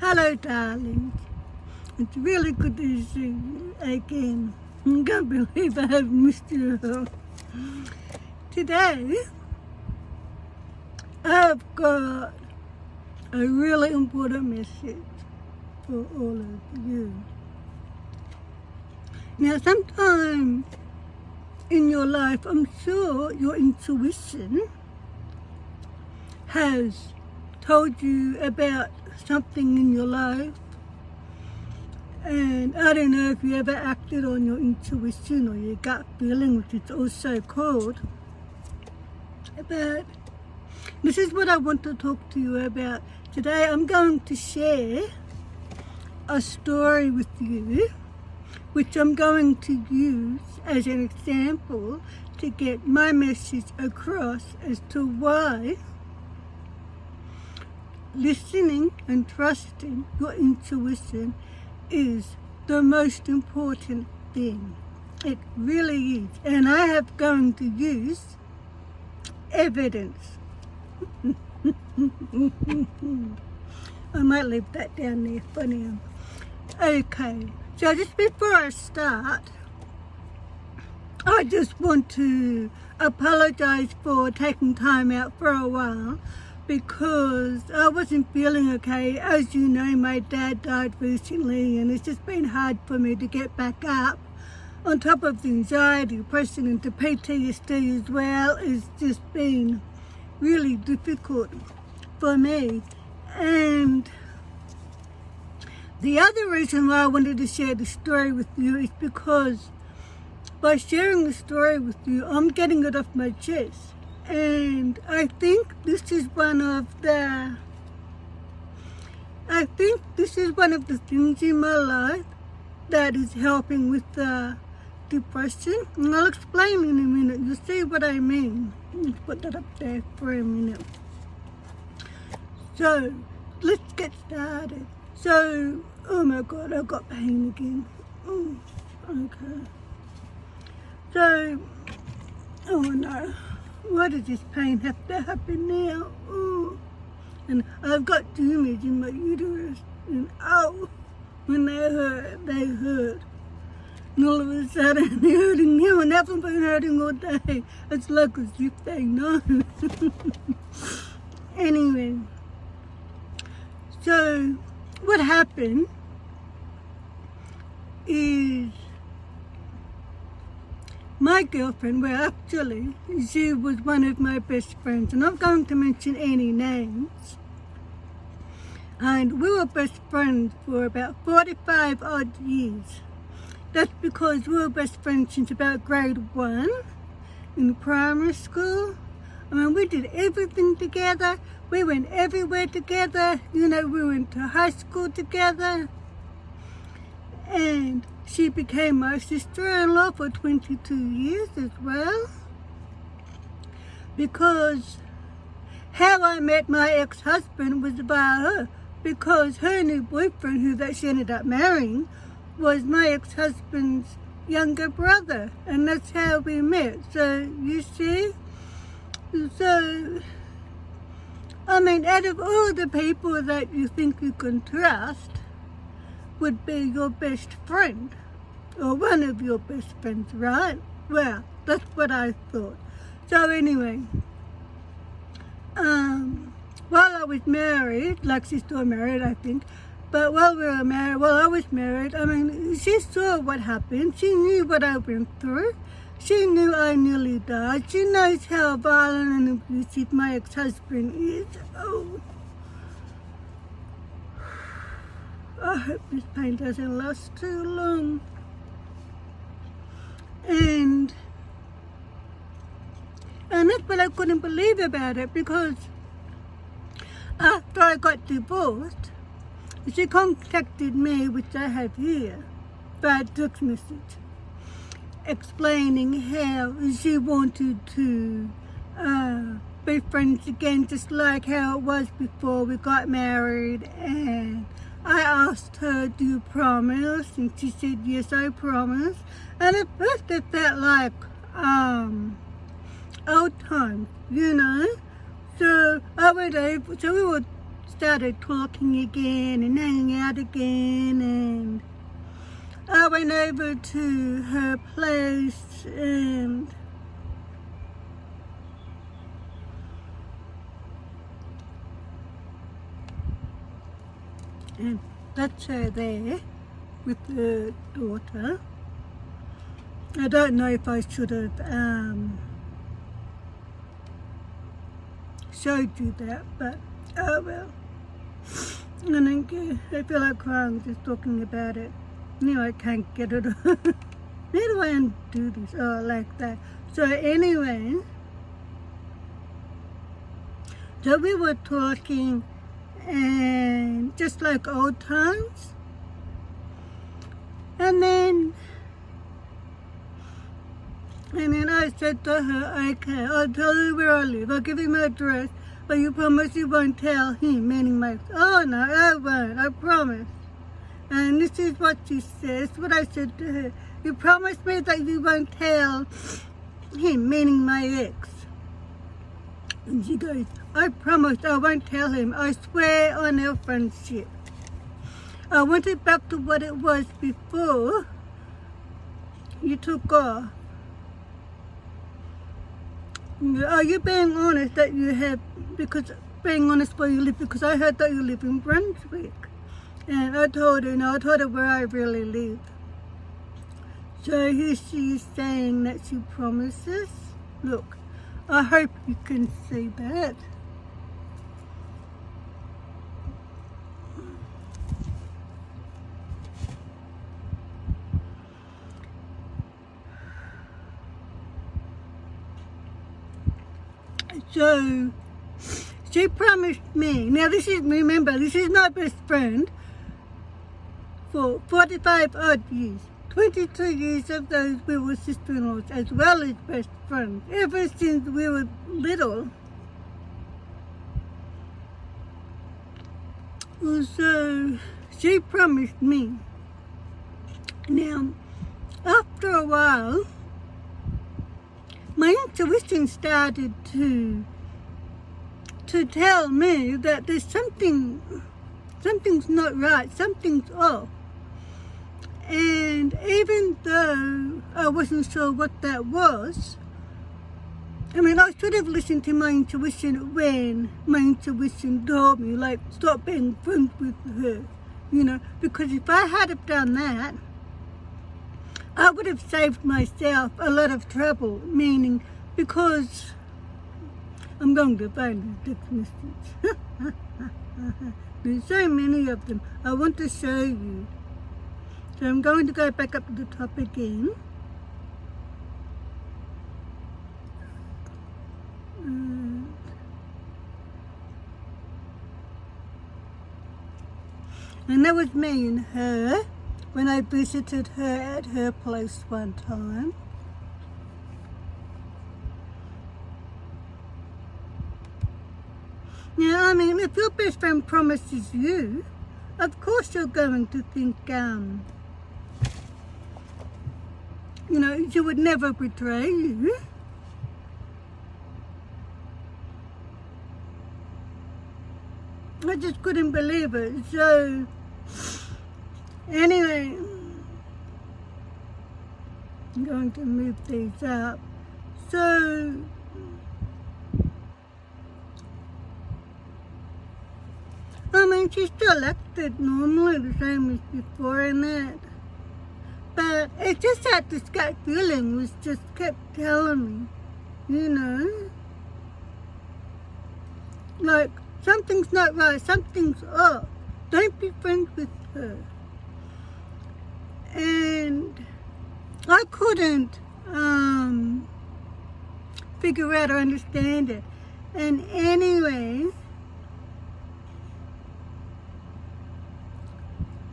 Hello, darling. It's really good to see you again. I can't believe I have missed you. Today, I've got a really important message for all of you. Now, sometime in your life, I'm sure your intuition has told you about something in your life, and I don't know if you ever acted on your intuition or your gut feeling, which it's also called, but this is what I want to talk to you about. Today I'm going to share a story with you, which I'm going to use as an example to get my message across as to why listening and trusting your intuition is the most important thing. It really is. And I have going to use evidence. I might leave that down there for now. Okay, so just before I start, I just want to apologize for taking time out for a while, because I wasn't feeling okay. As you know, my dad died recently, and it's just been hard for me to get back up. On top of the anxiety, depression, and the PTSD as well, it's just been really difficult for me. And the other reason why I wanted to share the story with you is because by sharing the story with you, I'm getting it off my chest. And I think this is one of the things in my life that is helping with the depression. And I'll explain in a minute. You'll see what I mean. Let's put that up there for a minute. So, let's get started. So, oh my God, I got pain again. Oh, okay. So, oh no. Why does this pain have to happen now? Oh. And I've got tumors in my uterus. And oh, when they hurt, they hurt. And all of a sudden, they're hurting now, and haven't been hurting all day. It's like as if they know. Anyway, so what happened is my girlfriend, well actually, she was one of my best friends, and I'm going to mention any names. And we were best friends for about 45 odd years. That's because we were best friends since about grade 1 in primary school. I mean, we did everything together. We went everywhere together. You know, we went to high school together. And she became my sister-in-law for 22 years as well. Because how I met my ex-husband was via her. Because her new boyfriend, who that she ended up marrying, was my ex-husband's younger brother. And that's how we met. So, you see? So, I mean, out of all the people that you think you can trust, would be your best friend, or one of your best friends, right? Well, that's what I thought. So anyway, while I was married, like she's still married, I think, but while I was married, I mean, she saw what happened. She knew what I went through. She knew I nearly died. She knows how violent and abusive my ex-husband is. Oh. I hope this pain doesn't last too long. And that's what I couldn't believe about it, because after I got divorced, she contacted me, which I have here, by text message, explaining how she wanted to be friends again, just like how it was before we got married. And I asked her, do you promise? And she said, yes, I promise. And at first it felt like old times, you know. So I went over, so we were started talking again and hanging out again, and I went over to her place and that's her there with her daughter. I don't know if I should have showed you that, but oh well. I don't care. I feel like crying just talking about it. Now I can't get it. How do I undo this? Oh, like that. So anyway, so we were talking, and just like old times, and then I said to her, okay, I'll tell you where I live. I'll give you my address, but you promise you won't tell him, meaning my, oh no, I won't, I promise. And this is what she says, what I said to her. You promise me that you won't tell him, meaning my ex. And she goes, I promise I won't tell him. I swear on our friendship. I want it back to what it was before you took off. Are you being honest that you have, because being honest where you live, because I heard that you live in Brunswick. And I told her, no, I told her where I really live. So here she is saying that she promises. Look, I hope you can see that. So she promised me, now this is, remember, this is my best friend for 45 odd years. 22 years of those we were sister-in-laws as well as best friends ever since we were little. So she promised me. Now, after a while, my intuition started to tell me that there's something's not right, something's off. And even though I wasn't sure what that was, I mean, I should have listened to my intuition when my intuition told me, like, stop being friends with her, you know, because if I had have done that, I would have saved myself a lot of trouble, meaning because I'm going to find the text message. There's so many of them. I want to show you. So I'm going to go back up to the top again. And that was me and her when I visited her at her place one time. Now, I mean, if your best friend promises you, of course you're going to think, you know, she would never betray you. I just couldn't believe it. So, anyway, I'm going to move these up. So, I mean, she still acted normally the same as before and that. But it's just that this gut feeling was just kept telling me, you know, like, something's not right, something's off. Don't be friends with her. And I couldn't figure out or understand it. And anyway,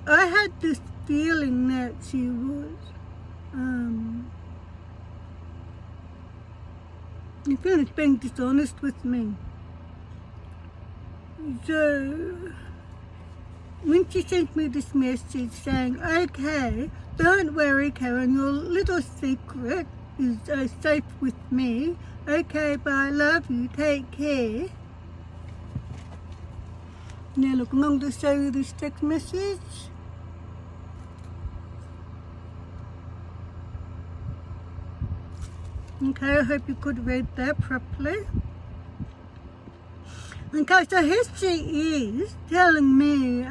I had this feeling that she was, I feel it's being dishonest with me. So, when she sent me this message saying, okay, don't worry Karen, your little secret is safe with me. Okay, bye, love you, take care. Now look, I'm going to show you this text message. Okay, I hope you could read that properly. Okay, so here she is telling me,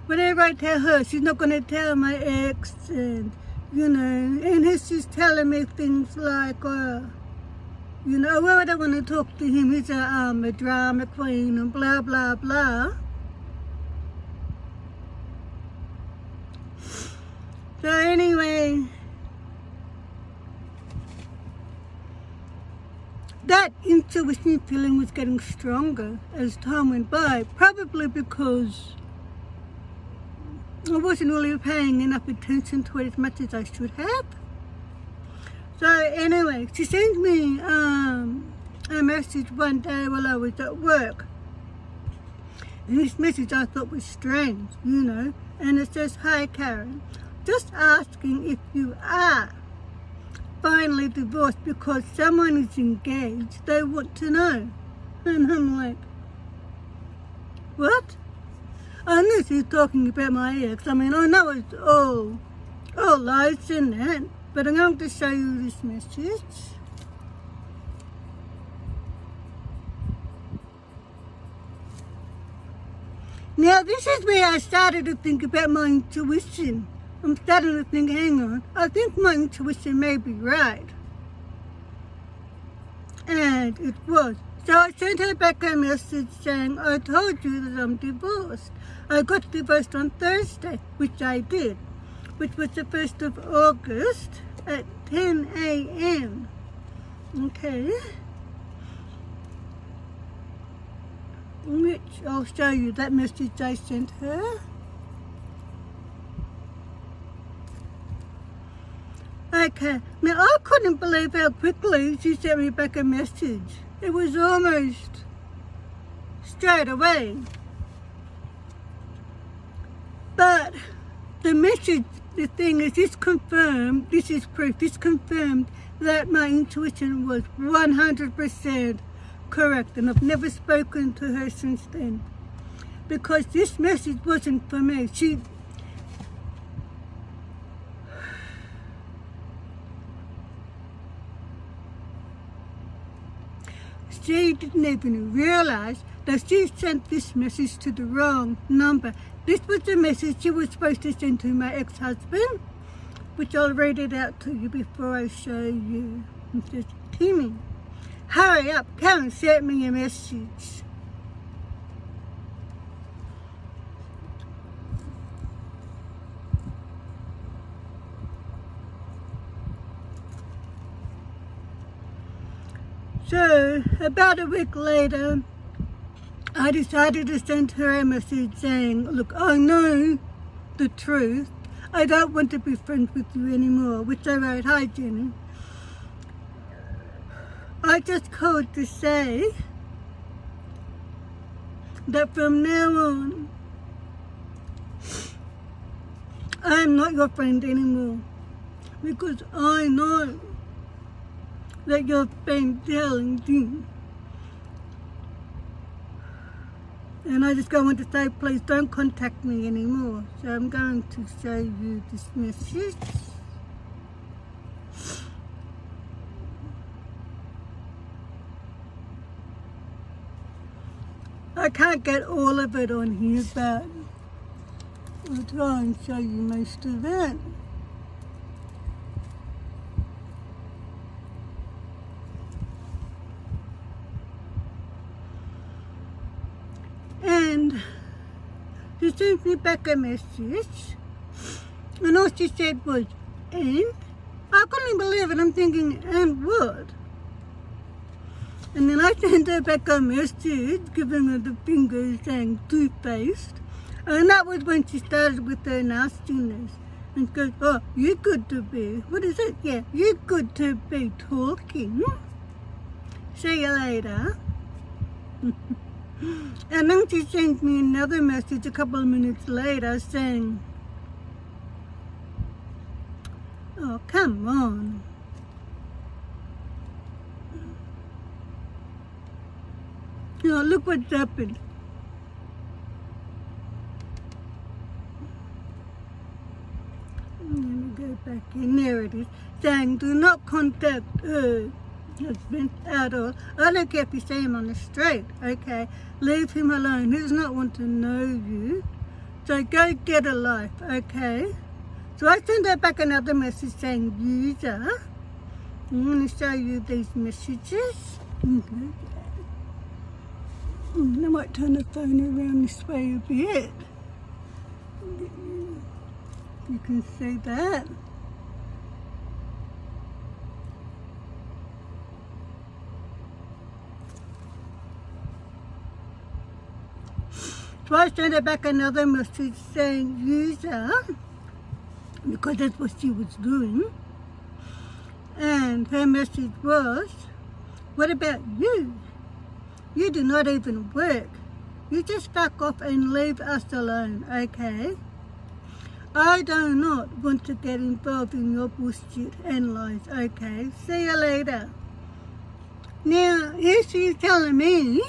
whatever I tell her, she's not going to tell my ex, and, you know, and here she's telling me things like, you know, well, I don't want to talk to him, he's a drama queen, and blah, blah, blah. So anyway, that intuition feeling was getting stronger as time went by, probably because I wasn't really paying enough attention to it as much as I should have. So anyway, she sent me a message one day while I was at work. And this message I thought was strange, you know. And it says, "Hi Karen, just asking if you are finally divorced because someone is engaged. They want to know." And I'm like, what? I know she's talking about my ex. I mean, I know it's all lies in that. But I'm going to show you this message. Now, this is where I started to think about my intuition. I'm starting to think, hang on, I think my intuition may be right. And it was. So I sent her back a message saying, I told you that I'm divorced. I got divorced on Thursday, which I did, which was the 1st of August at 10 a.m. Okay. Which I'll show you that message I sent her. Okay, now I couldn't believe how quickly she sent me back a message. It was almost straight away. But the message, the thing is, this confirmed, this is proof, this confirmed that my intuition was 100% correct, and I've never spoken to her since then. Because this message wasn't for me. She didn't even realize that she sent this message to the wrong number. This was the message she was supposed to send to my ex-husband, which I'll read it out to you before I show you. It says, Timmy, hurry up, Karen sent me a message. So, about a week later, I decided to send her a message saying, look, I know the truth. I don't want to be friends with you anymore, which I wrote, hi Jenny. I just called to say that from now on, I'm not your friend anymore. Because I know that you've been telling me. And I just want to say, please don't contact me anymore. So I'm going to show you this message. I can't get all of it on here, but I'll try and show you most of it. And she sent me back a message, and all she said was, and? I couldn't believe it. I'm thinking, and what? And then I sent her back a message, giving her the finger saying, two-faced. And that was when she started with her nastiness. And she goes, oh, you're good to be, what is it? Yeah, you're good to be talking. See you later. And then she sent me another message a couple of minutes later saying, oh, come on. Now look what's happened. Let me go back in. There it is. Saying do not contact her husband at all. I don't care if you see him on the street, okay? Leave him alone. He does not want to know you. So go get a life, okay? So I sent her back another message saying, user, I'm going to show you these messages. Okay. I might turn the phone around this way a bit. You can see that. So I sent her back another message saying, user, because that's what she was doing. And her message was, what about you? You do not even work. You just fuck off and leave us alone, okay? I do not want to get involved in your bullshit and lies, okay? See you later. Now, here she's telling me,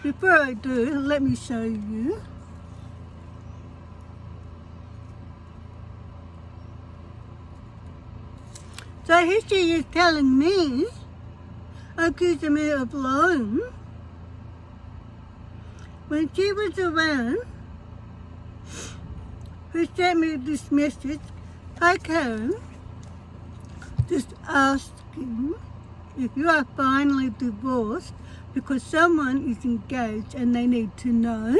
before I do, let me show you. So here she is telling me, accusing me of lying. When she was around, who sent me this message, hi Karen, just asking if you are finally divorced because someone is engaged and they need to know.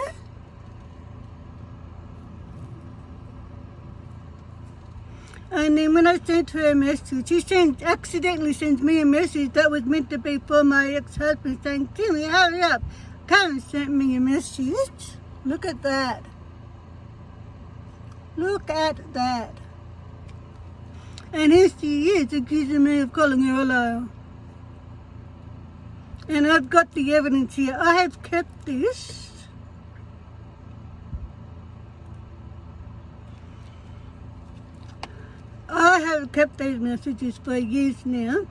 And then when I sent her a message, she accidentally sent me a message that was meant to be for my ex-husband saying, Timmy, hurry up. Karen sent me a message. Look at that. Look at that. And here she is accusing me of calling her a liar. And I've got the evidence here. I have kept this. I have kept these messages for years now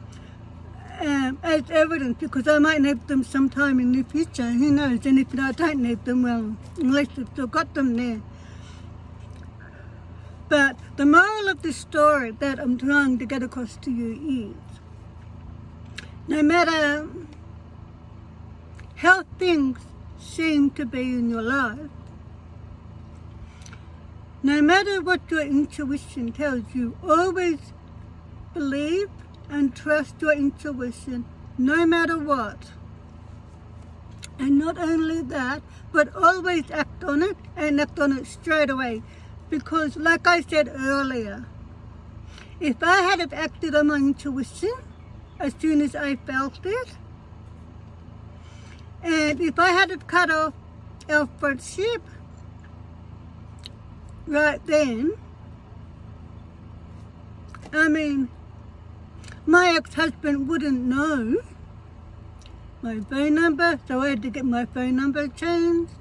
as evidence because I might need them sometime in the future. Who knows? And if I don't need them, well, unless I've still got them there. But the moral of the story that I'm trying to get across to you is, no matter how things seem to be in your life, no matter what your intuition tells you, always believe and trust your intuition, no matter what. And not only that, but always act on it and act on it straight away. Because like I said earlier, if I had have acted on my intuition as soon as I felt it, and if I had have cut off our friendship right then, I mean, my ex-husband wouldn't know my phone number, so I had to get my phone number changed,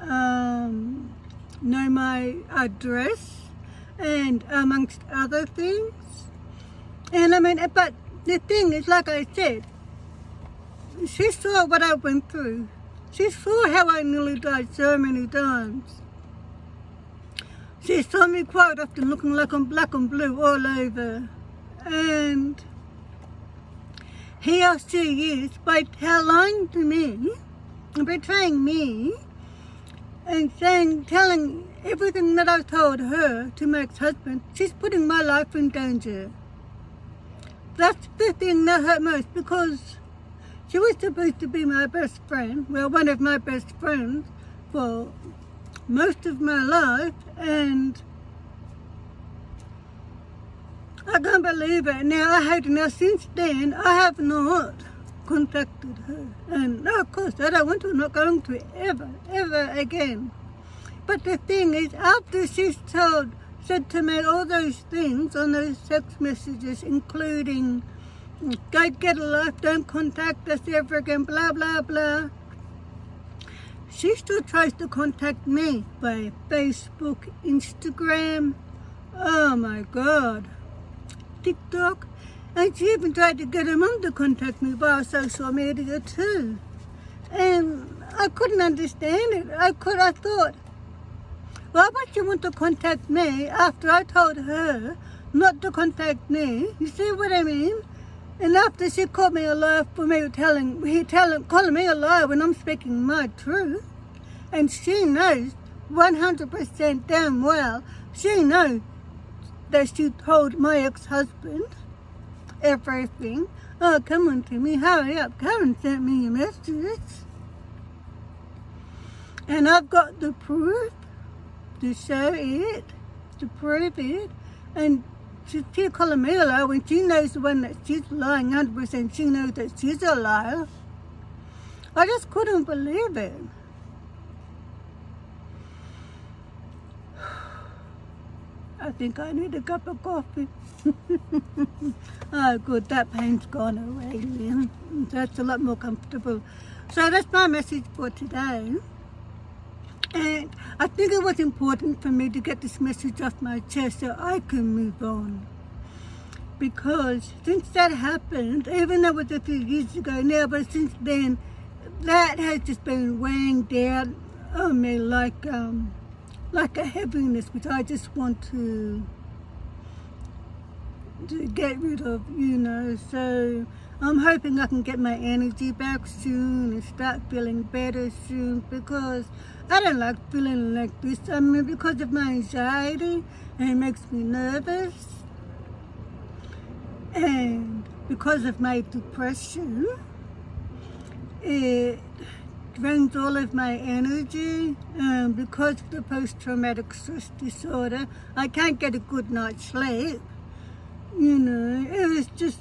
know my address, and amongst other things. And I mean, but the thing is, like I said, she saw what I went through. She saw how I nearly died so many times. She saw me quite often looking like I'm black and blue all over. And here she is, by lying to me, and betraying me, and telling everything that I told her to my ex-husband. She's putting my life in danger. That's the thing that hurt most, because she was supposed to be my best friend, well, one of my best friends for most of my life, and I can't believe it. Now since then, I have not contacted her. And of course, I don't want to, not going to ever again. But the thing is, after she's said to me all those things on those text messages, including, go get a life, don't contact us ever again, blah, blah, blah, she still tries to contact me by Facebook, Instagram, oh my God, TikTok, and she even tried to get her mum to contact me via social media too. And I couldn't understand it. I thought, why would you want to contact me after I told her not to contact me? You see what I mean? And after she called me a liar for me calling me a liar when I'm speaking my truth, and she knows 100% damn well, she knows that she told my ex-husband everything. Oh, come on, Timmy, hurry up. Karen sent me a message. And I've got the proof to show it, to prove it. And she's calling me a liar when she knows the one that she's lying 100%. She knows that she's a liar. I just couldn't believe it. I think I need a cup of coffee. Oh, good, that pain's gone away now. That's a lot more comfortable. So that's my message for today. And I think it was important for me to get this message off my chest so I can move on. Because since that happened, even though it was a few years ago now, but since then, that has just been weighing down on me like a heaviness, which I just want to get rid of, you know. So I'm hoping I can get my energy back soon and start feeling better soon, because I don't like feeling like this. I mean, because of my anxiety, and it makes me nervous, and because of my depression, it drains all of my energy. Because of the post-traumatic stress disorder, I can't get a good night's sleep. You know, it was just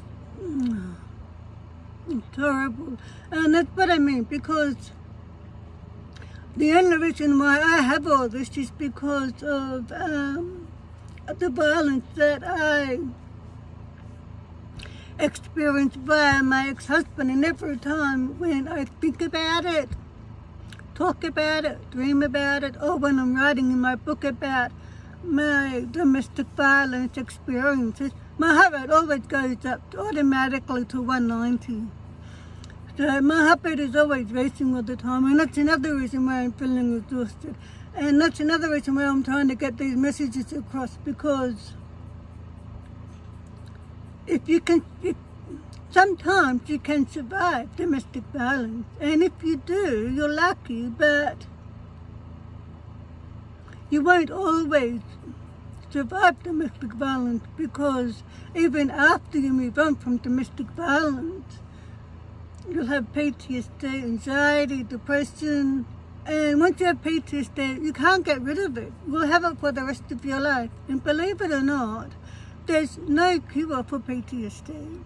terrible. And that's what I mean, because the only reason why I have all this is because of the violence that I experienced via my ex-husband. And every time when I think about it, talk about it, dream about it, or when I'm writing in my book about my domestic violence experiences, my heart rate always goes up automatically to 190. So my heart rate is always racing all the time, and that's another reason why I'm feeling exhausted. And that's another reason why I'm trying to get these messages across, because sometimes you can survive domestic violence, and if you do, you're lucky, but you won't always survive domestic violence, because even after you move on from domestic violence, you'll have PTSD, anxiety, depression, and once you have PTSD, you can't get rid of it. You'll have it for the rest of your life. And believe it or not, there's no cure for PTSD.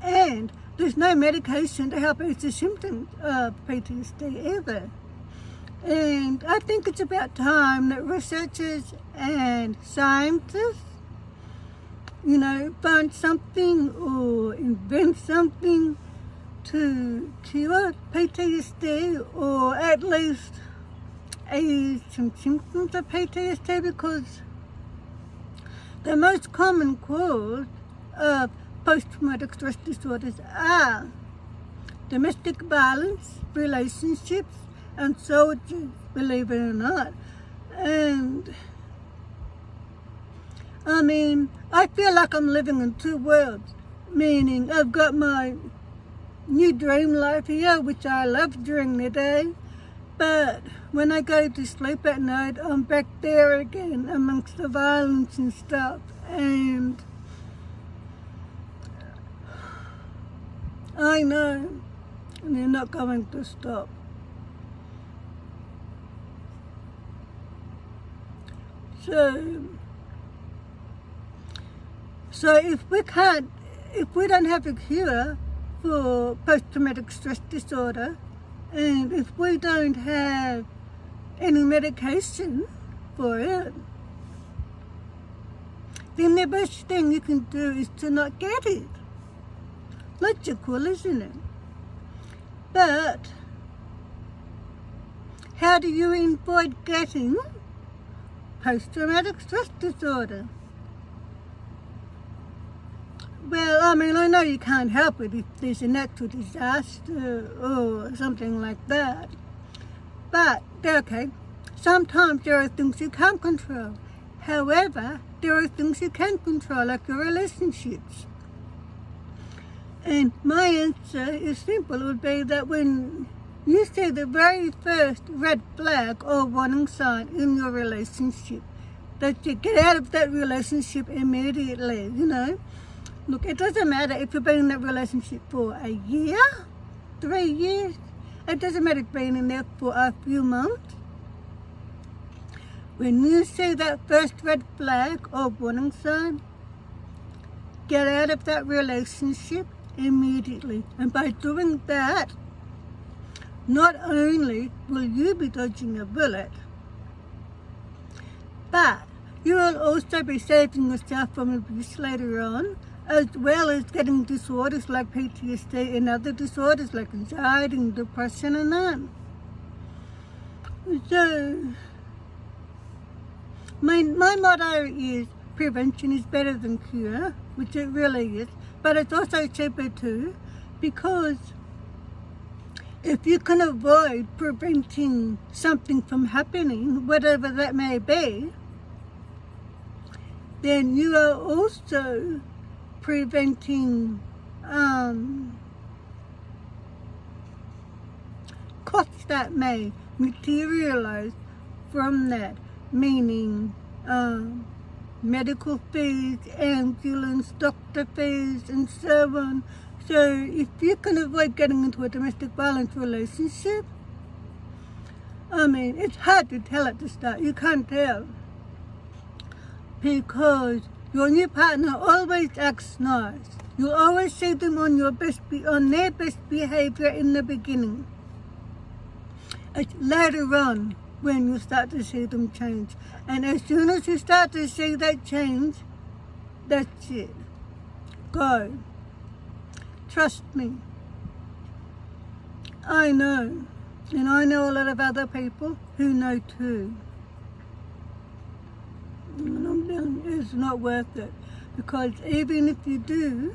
And there's no medication to help ease the symptoms of PTSD either. And I think it's about time that researchers and scientists, you know, find something or invent something to cure PTSD, or at least ease some symptoms of PTSD, because the most common cause of post-traumatic stress disorders are domestic violence, relationships, and soldiers, believe it or not. And I mean, I feel like I'm living in two worlds, meaning I've got my new dream life here, which I love during the day, but when I go to sleep at night, I'm back there again amongst the violence and stuff. And I know they're not going to stop. So if we don't have a cure for post-traumatic stress disorder, and if we don't have any medication for it, then the best thing you can do is to not get it. Logical, isn't it? But how do you avoid getting post-traumatic stress disorder? Well, I mean, I know you can't help it if there's a natural disaster or something like that. But, okay, sometimes there are things you can't control. However, there are things you can control, like your relationships. And my answer is simple. It would be that when you see the very first red flag or warning sign in your relationship, that you get out of that relationship immediately, you know. Look, it doesn't matter if you've been in that relationship for a year, 3 years. It doesn't matter if you've been in there for a few months. When you see that first red flag or warning sign, get out of that relationship immediately. And by doing that, not only will you be dodging a bullet, but you will also be saving yourself from abuse later on, as well as getting disorders like PTSD and other disorders like anxiety and depression and that. So, my motto is prevention is better than cure, which it really is, but it's also cheaper too, because if you can avoid preventing something from happening, whatever that may be, then you are also preventing costs that may materialize from that, meaning medical fees, ambulance, doctor fees, and so on. So if you can avoid getting into a domestic violence relationship, I mean, it's hard to tell at the start. You can't tell, because your new partner always acts nice. You'll always see them on their best behavior in the beginning. It's later on when you start to see them change. And as soon as you start to see that change, that's it. Go. Trust me. I know. And I know a lot of other people who know too. It's not worth it, because even if you do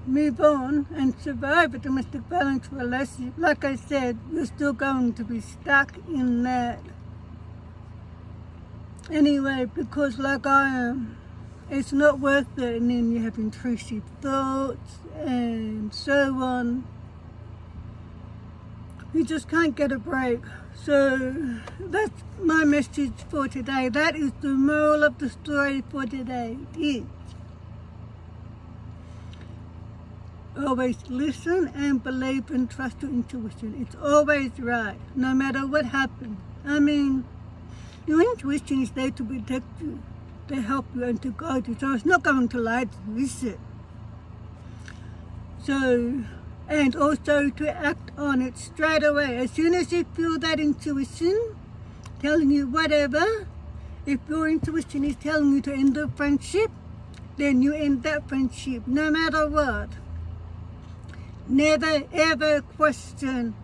move on and survive a domestic violence relationship, like I said, you're still going to be stuck in that anyway, because like I am, it's not worth it. And then you have intrusive thoughts and so on. You just can't get a break. So that's my message for today. That is the moral of the story for today. Is always listen and believe and trust your intuition. It's always right, no matter what happens. I mean, your intuition is there to protect you, to help you and to guide you. So it's not going to lie to you, is it? So, and also to act on it straight away. As soon as you feel that intuition telling you whatever, if your intuition is telling you to end the friendship, then you end that friendship, no matter what. Never ever question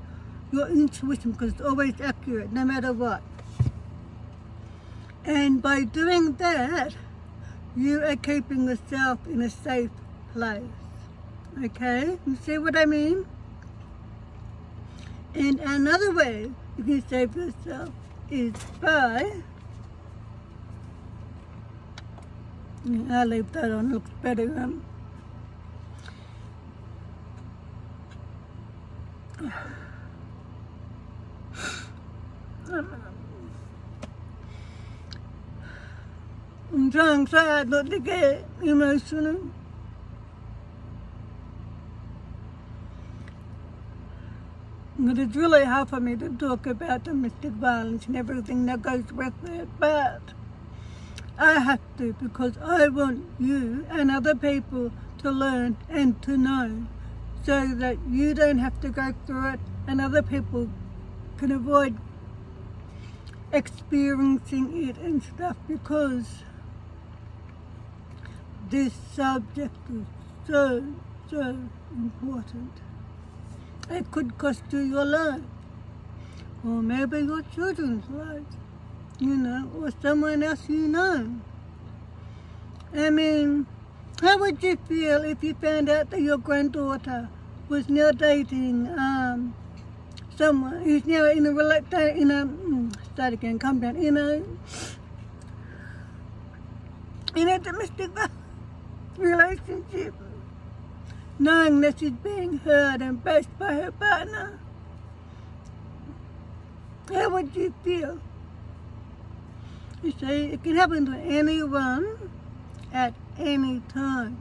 your intuition, because it's always accurate, no matter what. And by doing that, you are keeping yourself in a safe place. Okay, you see what I mean? And another way you can save yourself is by, I'll leave that on, looks better. I'm trying so hard not to get emotional. But it's really hard for me to talk about domestic violence and everything that goes with it. But I have to, because I want you and other people to learn and to know, so that you don't have to go through it and other people can avoid experiencing it and stuff, because this subject is so important. It could cost you your life, or maybe your children's lives, you know, or someone else you know. I mean, how would you feel if you found out that your granddaughter was now dating someone who's now in a domestic relationship, knowing that she's being heard and bashed by her partner? How would you feel? You see, it can happen to anyone at any time.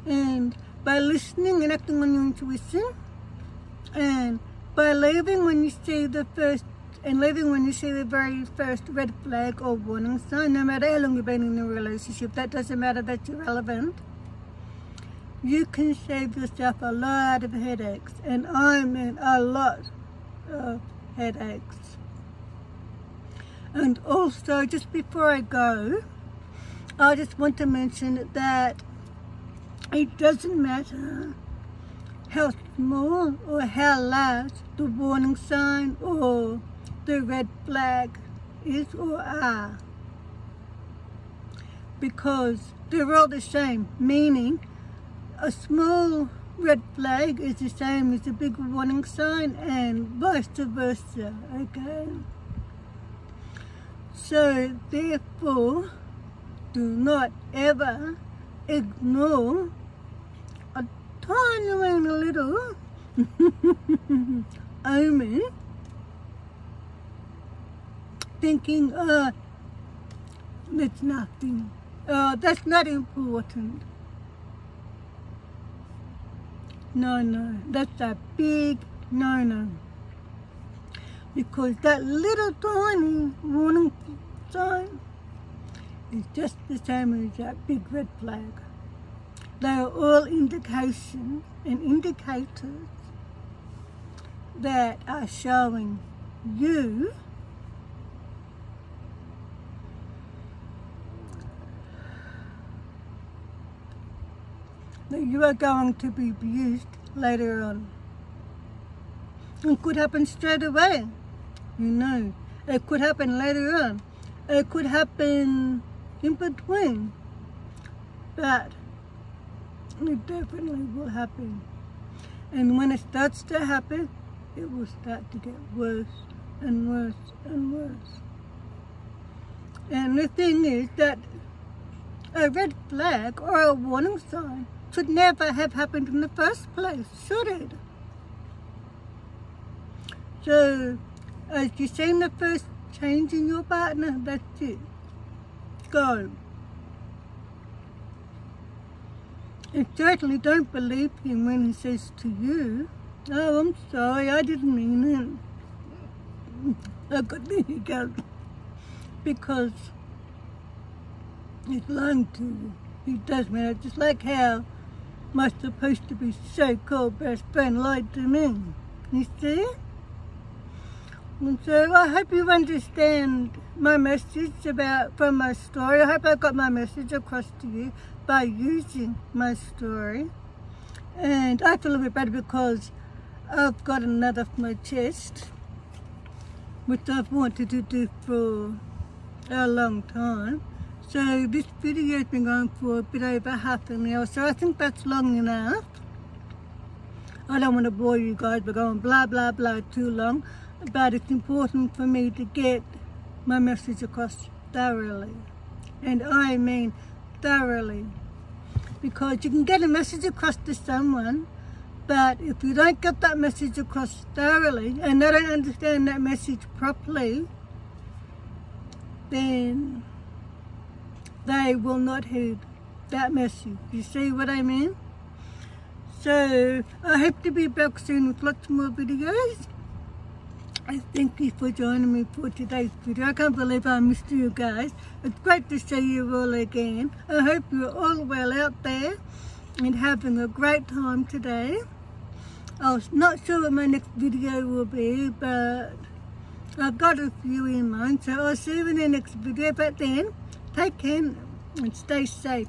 And by listening and acting on your intuition, and by leaving when you see the very first red flag or warning sign, no matter how long you've been in a relationship, that doesn't matter, that's irrelevant. You can save yourself a lot of headaches, and I mean a lot of headaches. And also, just before I go, I just want to mention that it doesn't matter how small or how large the warning sign or the red flag is or are, because they're all the same, meaning a small red flag is the same as a big warning sign and vice versa, okay? So therefore, do not ever ignore a tiny little omen, thinking, that's nothing, that's not important. No, that's a big no. Because that little tiny warning sign is just the same as that big red flag. They are all indications and indicators that are showing you that you are going to be abused later on. It could happen straight away, you know. It could happen later on. It could happen in between. But it definitely will happen. And when it starts to happen, it will start to get worse and worse and worse. And the thing is that a red flag or a warning sign should never have happened in the first place, should it? So, as you've seen the first change in your partner, that's it. Go. And certainly don't believe him when he says to you, oh, I'm sorry, I didn't mean it. There you go. Because he's lying to you. He does mean it. Just like how my supposed to be so-called best friend lied to me. You see? And so I hope you understand my message from my story. I hope I got my message across to you by using my story. And I feel a bit better because I've got another off my chest, which I've wanted to do for a long time. So this video has been going for a bit over half an hour, so I think that's long enough. I don't want to bore you guys by going blah blah blah too long, but it's important for me to get my message across thoroughly. And I mean thoroughly. Because you can get a message across to someone, but if you don't get that message across thoroughly and they don't understand that message properly, then they will not heed that message. You see what I mean? So I hope to be back soon with lots more videos. I thank you for joining me for today's video. I can't believe I missed you guys. It's great to see you all again. I hope you're all well out there and having a great time today. I'm not sure what my next video will be, but I've got a few in mind. So I'll see you in the next video. But then, take care and stay safe.